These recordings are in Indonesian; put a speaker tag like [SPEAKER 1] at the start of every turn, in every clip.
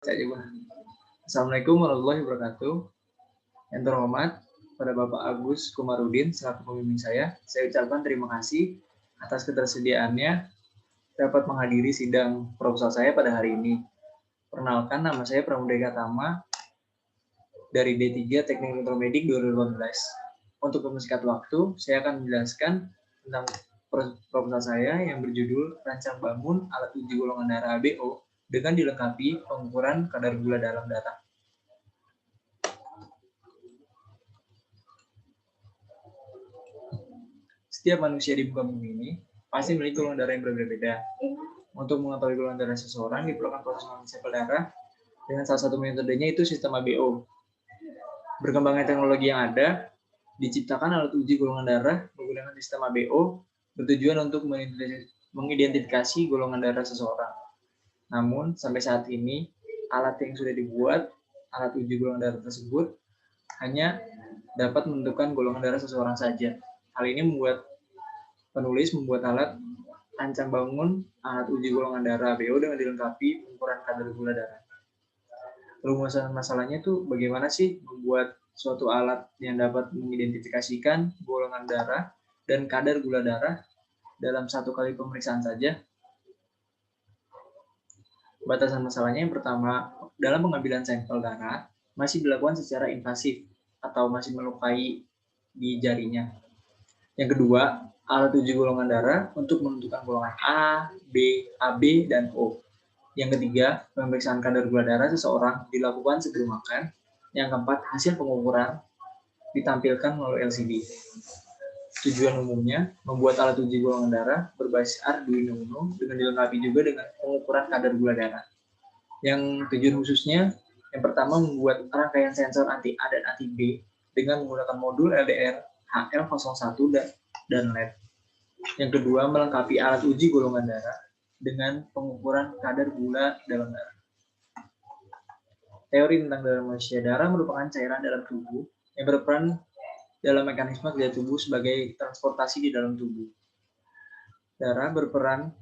[SPEAKER 1] Assalamualaikum warahmatullahi wabarakatuh. Yang terhormat pada Bapak Agus Komarudin selaku pembimbing saya ucapkan terima kasih atas ketersediaannya dapat menghadiri sidang proposal saya pada hari ini. Perkenalkan, nama saya Pramudya Gatama dari D3 Teknik Elektromedik 2018. Untuk mempersingkat waktu, saya akan menjelaskan tentang proposal saya yang berjudul Rancang Bangun Alat Uji Golongan Darah ABO dengan dilengkapi pengukuran kadar gula dalam darah. Setiap manusia di muka bumi ini pasti memiliki golongan darah yang berbeda-beda. Untuk mengetahui golongan darah seseorang diperlukan proses mengambil sampel darah dengan salah satu metodenya itu sistem ABO. Berkembangnya teknologi yang ada, diciptakan alat uji golongan darah menggunakan sistem ABO bertujuan untuk mengidentifikasi golongan darah seseorang. Namun, sampai saat ini, alat yang sudah dibuat, alat uji golongan darah tersebut, hanya dapat menentukan golongan darah seseorang saja. Hal ini membuat penulis membuat alat rancang bangun alat uji golongan darah ABO dengan dilengkapi pengukuran kadar gula darah. Rumusan masalahnya itu bagaimana sih membuat suatu alat yang dapat mengidentifikasikan golongan darah dan kadar gula darah dalam satu kali pemeriksaan saja? Batasan masalahnya yang pertama, dalam pengambilan sampel darah masih dilakukan secara invasif atau masih melukai di jarinya. Yang kedua, alat uji golongan darah untuk menentukan golongan A, B, AB, dan O. Yang ketiga, pemeriksaan kadar gula darah seseorang dilakukan sebelum makan. Yang keempat, hasil pengukuran ditampilkan melalui LCD. Tujuan umumnya, membuat alat uji golongan darah berbasis Arduino Uno dengan dilengkapi juga dengan pengukuran kadar gula darah. Yang tujuan khususnya, yang pertama membuat rangkaian sensor anti A dan anti B dengan menggunakan modul LDR HL01 dan LED. Yang kedua, melengkapi alat uji golongan darah dengan pengukuran kadar gula dalam darah. Teori tentang darah manusia. Darah merupakan cairan dalam tubuh yang berperan dalam mekanisme kerja tubuh sebagai transportasi di dalam tubuh. Darah berperan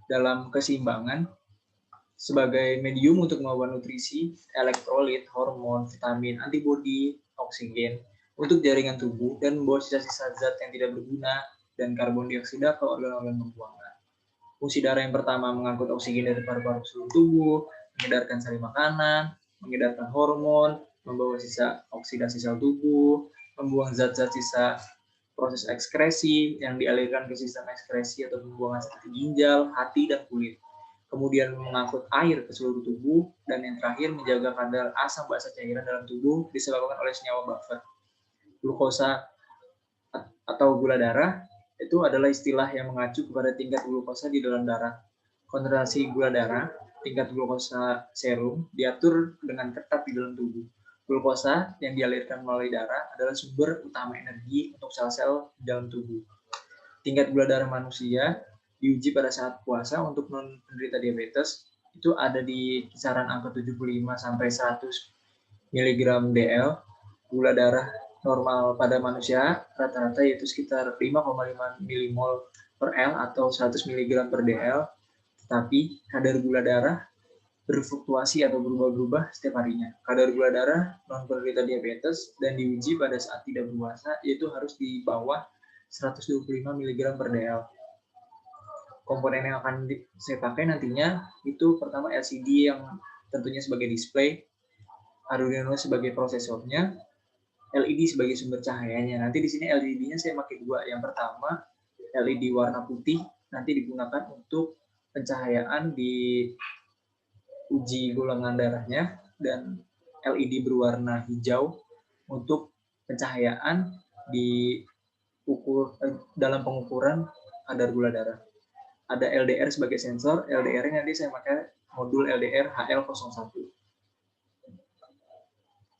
[SPEAKER 1] dalam keseimbangan sebagai medium untuk membawa nutrisi, elektrolit, hormon, vitamin, antibodi, oksigen untuk jaringan tubuh dan membawa sisa-sisa zat yang tidak berguna dan karbon dioksida ke organ-organ pembuangan. Fungsi darah yang pertama mengangkut oksigen dari paru-paru seluruh tubuh, mengedarkan sari makanan, mengedarkan hormon, membawa sisa oksidasi sel tubuh, membuang zat-zat sisa proses ekskresi yang dialirkan ke sistem ekskresi atau pembuangan seperti ginjal, hati, dan kulit. Kemudian mengangkut air ke seluruh tubuh, dan yang terakhir menjaga kadar asam basa cairan dalam tubuh disebabkan oleh senyawa buffer. Glukosa atau gula darah itu adalah istilah yang mengacu kepada tingkat glukosa di dalam darah. Konsentrasi gula darah, tingkat glukosa serum diatur dengan ketat di dalam tubuh. Glukosa yang dialirkan melalui darah adalah sumber utama energi untuk sel-sel di dalam tubuh. Tingkat gula darah manusia diuji pada saat puasa untuk penderita diabetes itu ada di kisaran angka 75 sampai 100 mg dl. Gula darah normal pada manusia rata-rata yaitu sekitar 5,5 milimol per L atau 100 mg per dl. Tapi kadar gula darah berfluktuasi atau berubah-ubah setiap harinya. Kadar gula darah non penderita diabetes dan diuji pada saat tidak berpuasa yaitu harus di bawah 125 mg per dl. Komponen yang akan saya pakai nantinya itu pertama LCD yang tentunya sebagai display, Arduino sebagai prosesornya, LED sebagai sumber cahayanya. Nanti di sini LED-nya saya pakai dua. Yang pertama LED warna putih nanti digunakan untuk pencahayaan di uji golongan darahnya, dan LED berwarna hijau untuk pencahayaan di dalam pengukuran kadar gula darah. Ada LDR sebagai sensor, LDR-nya nanti saya pakai modul LDR HL01.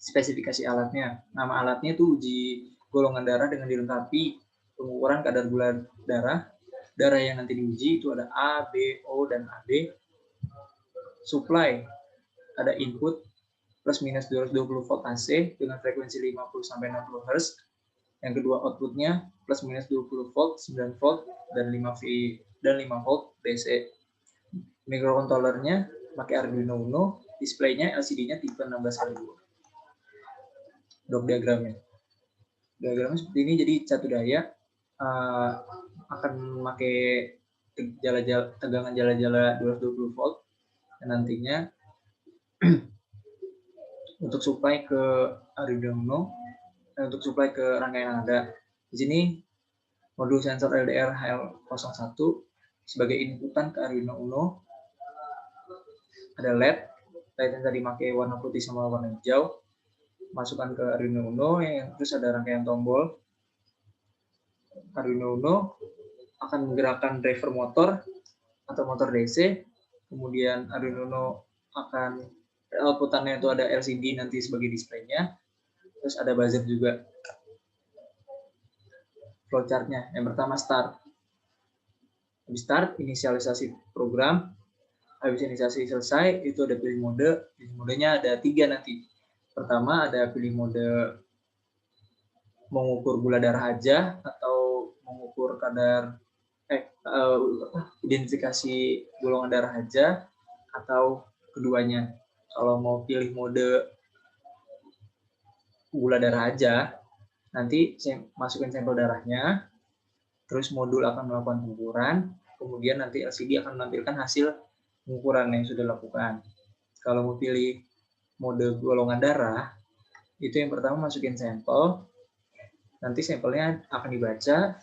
[SPEAKER 1] Spesifikasi alatnya, nama alatnya itu uji golongan darah dengan dilengkapi pengukuran kadar gula darah. Darah yang nanti diuji itu ada A, B, O, dan AB. Supply, ada input plus minus 220 volt AC dengan frekuensi 50-60 Hz. Yang kedua outputnya plus minus 20 volt, 9 volt, dan 5 volt DC. Microcontrollernya pakai Arduino Uno, displaynya LCD-nya tipe 16x2. Block diagramnya. Diagramnya seperti ini, jadi catu daya akan memakai tegangan jala-jala 220 volt, dan nantinya untuk supply ke Arduino Uno, dan untuk supply ke rangkaian yang ada. Di sini modul sensor LDR HL01 sebagai inputan ke Arduino Uno. Ada LED yang tadi pakai warna putih sama warna hijau. Masukkan ke Arduino Uno, terus ada rangkaian tombol. Arduino Uno akan menggerakkan driver motor atau motor DC. Kemudian Arduino Uno akan outputannya itu ada LCD nanti sebagai displaynya. Terus ada buzzer juga. Flowchart-nya. Yang pertama start. Habis start, inisialisasi program. Habis inisialisasi selesai, itu ada pilih mode. Pilih modenya ada 3 nanti. Pertama ada pilih mode mengukur gula darah aja atau mengukur kadar identifikasi golongan darah aja atau keduanya. Kalau mau pilih mode gula darah aja, nanti saya masukin sampel darahnya, terus modul akan melakukan pengukuran, kemudian nanti LCD akan menampilkan hasil pengukuran yang sudah dilakukan. Kalau mau pilih mode golongan darah, itu yang pertama masukin sampel, nanti sampelnya akan dibaca,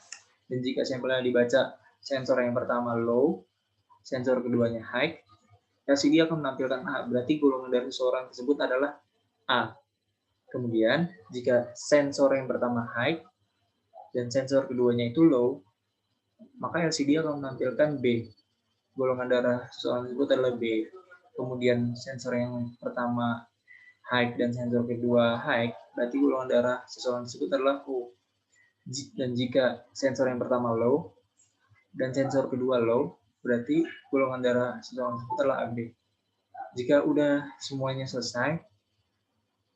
[SPEAKER 1] dan jika sampelnya dibaca sensor yang pertama low, sensor keduanya high, LCD akan menampilkan A, berarti golongan darah seseorang tersebut adalah A. Kemudian, jika sensor yang pertama high dan sensor keduanya itu low, maka LCD akan menampilkan B. Golongan darah seseorang tersebut adalah B. Kemudian sensor yang pertama high dan sensor kedua high, berarti golongan darah seseorang tersebut adalah O. Dan jika sensor yang pertama low dan sensor kedua low, berarti golongan darah seseorang tersebut adalah AB. Jika udah semuanya selesai,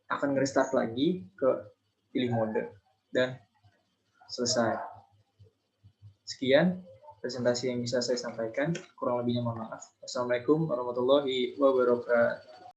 [SPEAKER 1] akan nge-restart lagi ke pilih mode dan selesai. Sekian presentasi yang bisa saya sampaikan, kurang lebihnya mohon maaf. Wassalamualaikum warahmatullahi wabarakatuh.